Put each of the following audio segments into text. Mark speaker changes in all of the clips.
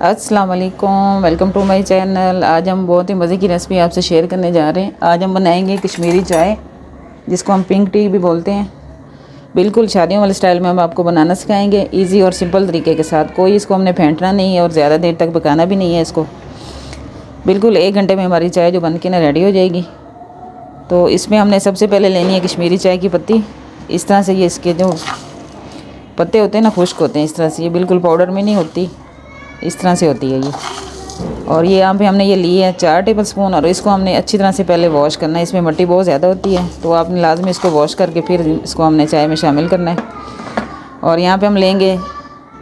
Speaker 1: अस्सलाम वालेकुम, welcome to my channel. आज हम बहुत ही मज़े की रेसिपी आपसे शेयर करने जा रहे हैं। आज हम बनाएंगे कश्मीरी चाय, जिसको हम पिंक टी भी बोलते हैं। बिल्कुल शादियों वाले स्टाइल में हम आपको बनाना सिखाएंगे, इजी और सिंपल तरीके के साथ। कोई इसको हमने फेंटना नहीं है और ज़्यादा देर तक पकाना भी नहीं है इसको। बिल्कुल 1 घंटे में हमारी चाय जो बन के ना रेडी हो जाएगी। तो इसमें हमने सबसे पहले लेनी है कश्मीरी चाय की पत्ती। इस तरह से ये इसके जो पत्ते होते हैं ना, खुश्क होते हैं इस तरह से। ये बिल्कुल पाउडर में नहीं होती, इस तरह से होती है ये। और ये यहाँ पे हमने ये ली है 4 टेबलस्पून, और इसको हमने अच्छी तरह से पहले वॉश करना है। इसमें मिट्टी बहुत ज़्यादा होती है, तो आपने लाजमी इसको वॉश करके फिर इसको हमने चाय में शामिल करना है। और यहाँ पे हम लेंगे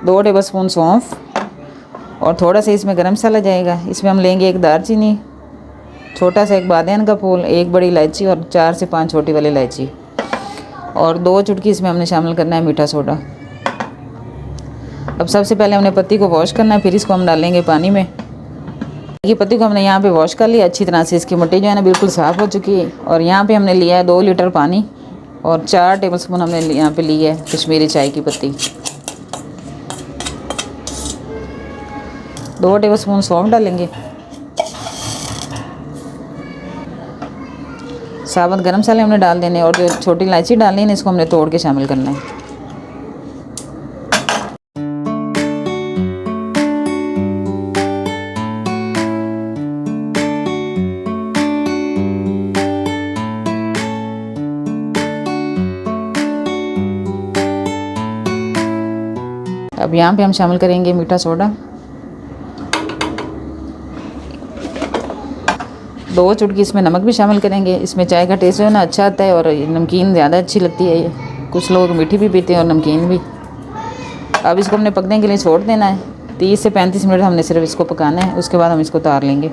Speaker 1: 2 टेबलस्पून सौंफ, और थोड़ा सा इसमें गरम मसाला जाएगा। इसमें हम लेंगे 1 दालचीनी, छोटा सा 1 बादियान का फूल, 1 बड़ी इलायची और 4 से 5 छोटी वाली इलायची, और 2 चुटकी इसमें हमने शामिल करना है मीठा सोडा। अब सबसे पहले हमने पत्ती को वॉश करना है, फिर इसको हम डालेंगे पानी में। ये पत्ती को हमने यहाँ पे वॉश कर लिया अच्छी तरह से। इसकी मिट्टी जो है ना बिल्कुल साफ़ हो चुकी है। और यहाँ पे हमने लिया है 2 लीटर पानी, और 4 टेबलस्पून हमने यहाँ पे ली है कश्मीरी चाय की पत्ती। 2 टेबलस्पून सौंफ डालेंगे। साबुत गरम मसाले हमने डाल देने, और जो छोटी इलायची डालनी है इसको हमने तोड़ के शामिल करना है। अब यहाँ पे हम शामिल करेंगे मीठा सोडा। 2 चुटकी इसमें नमक भी शामिल करेंगे। इसमें चाय का टेस्ट जो है ना अच्छा आता है, और नमकीन ज़्यादा अच्छी लगती है ये। कुछ लोग मीठी भी पीते हैं और नमकीन भी। अब इसको हमने पकने के लिए छोड़ देना है। 30 से 35 मिनट हमने सिर्फ इसको पकाना है, उसके बाद हम इसको उतार लेंगे।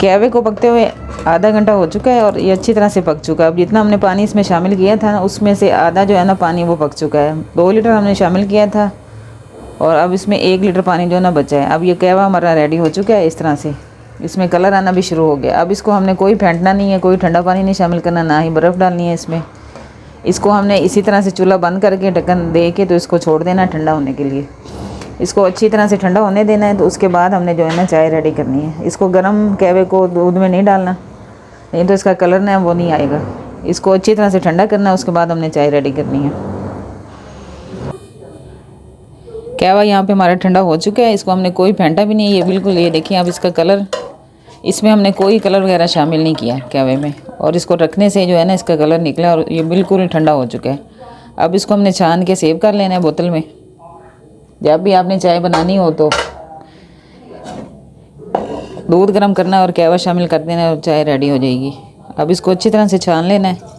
Speaker 1: कहवे को पकते हुए आधा घंटा हो चुका है, और ये अच्छी तरह से पक चुका है। अब जितना हमने पानी इसमें शामिल किया था ना, उसमें से आधा जो है ना पानी वो पक चुका है। 2 लीटर हमने शामिल किया था, और अब इसमें 1 लीटर पानी जो है ना बचा है। अब ये कहवा हमारा रेडी हो चुका है इस तरह से। इसमें कलर आना भी शुरू हो गया। अब इसको हमने कोई फेंटना नहीं है, कोई ठंडा पानी नहीं शामिल करना, ना ही बर्फ़ डालनी है इसमें। इसको हमने इसी तरह से चूल्हा बंद करके ढक्कन दे के तो इसको छोड़ देना ठंडा होने के लिए। इसको अच्छी तरह से ठंडा होने देना है, तो उसके बाद हमने जो है ना चाय रेडी करनी है। इसको गर्म कहवे को दूध में नहीं डालना, नहीं तो इसका कलर ना वो नहीं आएगा। इसको अच्छी तरह से ठंडा करना है, उसके बाद हमने चाय रेडी करनी है। कहवा यहाँ पे हमारा ठंडा हो चुका है। इसको हमने कोई फेंटा भी नहीं है। ये बिल्कुल, ये देखिए आप इसका कलर, इसमें हमने कोई कलर वगैरह शामिल नहीं किया कहवे में। और इसको रखने से जो है ना इसका कलर निकला, और ये बिल्कुल ठंडा हो चुका है। अब इसको हमने छान के सेव कर लेना है बोतल में। जब भी आपने चाय बनानी हो तो दूध गर्म करना और कहवा शामिल कर देना, और चाय रेडी हो जाएगी। अब इसको अच्छी तरह से छान लेना है।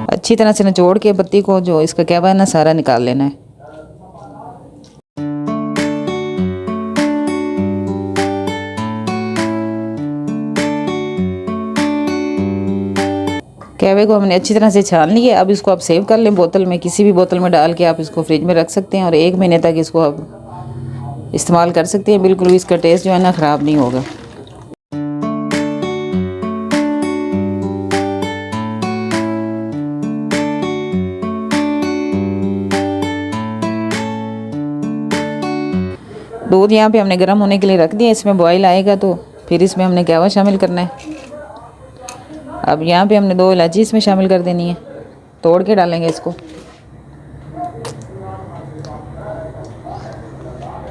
Speaker 1: अच्छी तरह से निचोड़ के पत्ती को, जो इसका कहवा है ना, सारा निकाल लेना है। कहवे को हमने अच्छी तरह से छान लिया। अब इसको आप सेव कर लें बोतल में, किसी भी बोतल में डाल के आप इसको फ्रिज में रख सकते हैं, और 1 महीने तक इसको आप इस्तेमाल कर सकते हैं। बिल्कुल भी इसका टेस्ट जो है ना ख़राब नहीं होगा। दूध यहाँ पे हमने गर्म होने के लिए रख दिया। इसमें बॉयल आएगा तो फिर इसमें हमने कहवा शामिल करना है। अब यहाँ पे हमने 2 इलायची इसमें शामिल कर देनी है, तोड़ के डालेंगे इसको।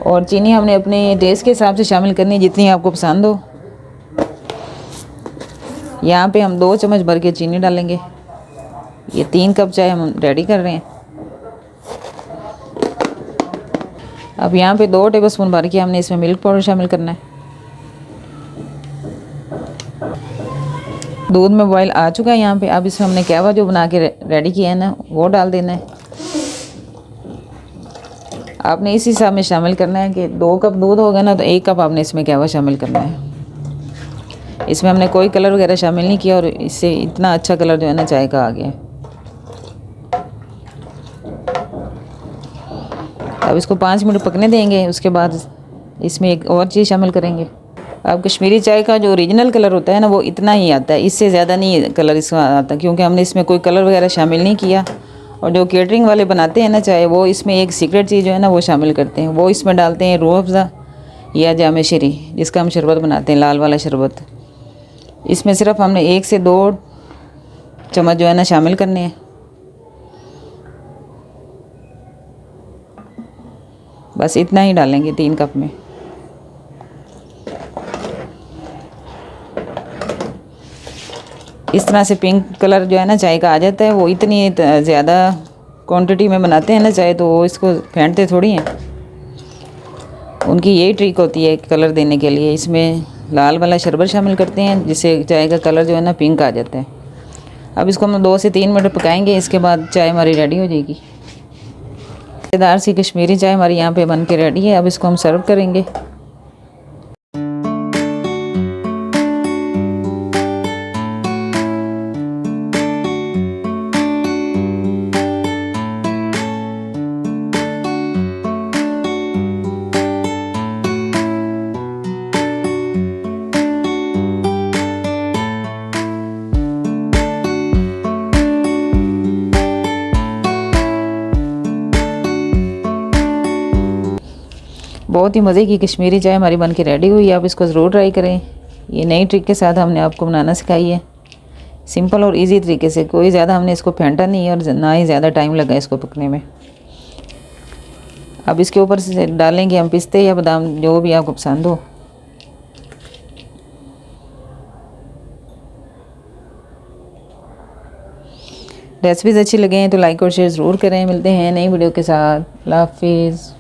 Speaker 1: और चीनी हमने अपने टेस्ट के हिसाब से शामिल करनी है, जितनी आपको पसंद हो। यहाँ पे हम 2 चम्मच भर के चीनी डालेंगे। ये 3 कप चाय हम रेडी कर रहे हैं। अब यहाँ पे 2 टेबलस्पून भर के हमने इसमें मिल्क पाउडर शामिल करना है। दूध में बॉयल आ चुका है यहाँ पे। अब इसमें हमने कहवा जो बना के रेडी किया है ना, वो डाल देना है। आपने इस हिसाब में शामिल करना है कि 2 कप दूध होगा ना, तो 1 कप आपने इसमें कहवा शामिल करना है। इसमें हमने कोई कलर वगैरह शामिल नहीं किया, और इससे इतना अच्छा कलर जो है ना चाय का आ गया। अब इसको 5 मिनट पकने देंगे। उसके बाद इसमें एक और चीज़ शामिल करेंगे। अब कश्मीरी चाय का जो ओरिजिनल कलर होता है ना, वो इतना ही आता है, इससे ज़्यादा नहीं कलर इसका आता, क्योंकि हमने इसमें कोई कलर वगैरह शामिल नहीं किया। और जो केटरिंग वाले बनाते हैं ना चाय, वो इसमें एक सीक्रेट चीज़ जो है ना वो शामिल करते हैं। वो इसमें डालते हैं रूह अफ़ज़ा या जाम शरी, जिसका हम शरबत बनाते हैं, लाल वाला शरबत। इसमें सिर्फ हमने 1 से 2 चम्मच जो है ना शामिल करने हैं, बस इतना ही डालेंगे 3 कप में। इस तरह से पिंक कलर जो है ना चाय का आ जाता है। वो इतनी ज़्यादा क्वांटिटी में बनाते हैं ना चाय, तो वो इसको फेंटते थोड़ी हैं। उनकी यही ट्रिक होती है कलर देने के लिए। इसमें लाल वाला शरबत शामिल करते हैं, जिससे चाय का कलर जो है ना पिंक आ जाता है। अब इसको हम 2 से 3 मिनट पकाएंगे, इसके बाद चाय हमारी रेडी हो जाएगी। मज़ेदार सी कश्मीरी चाय हमारी यहाँ पे बन के रेडी है। अब इसको हम सर्व करेंगे। बहुत ही मज़े की कश्मीरी चाय हमारी बन के रेडी हुई है। आप इसको ज़रूर ट्राई करें। ये नई ट्रिक के साथ हमने आपको बनाना सिखाई है, सिंपल और इजी तरीके से। कोई ज़्यादा हमने इसको फेंटा नहीं है और ना ही ज़्यादा टाइम लगा इसको पकने में। अब इसके ऊपर से डालेंगे हम पिस्ते या बादाम, जो भी आपको पसंद हो। रेसिपीज़ अच्छी लगे हैं तो लाइक और शेयर ज़रूर करें। मिलते हैं नई वीडियो के साथ। अल्लाह हाफिज़।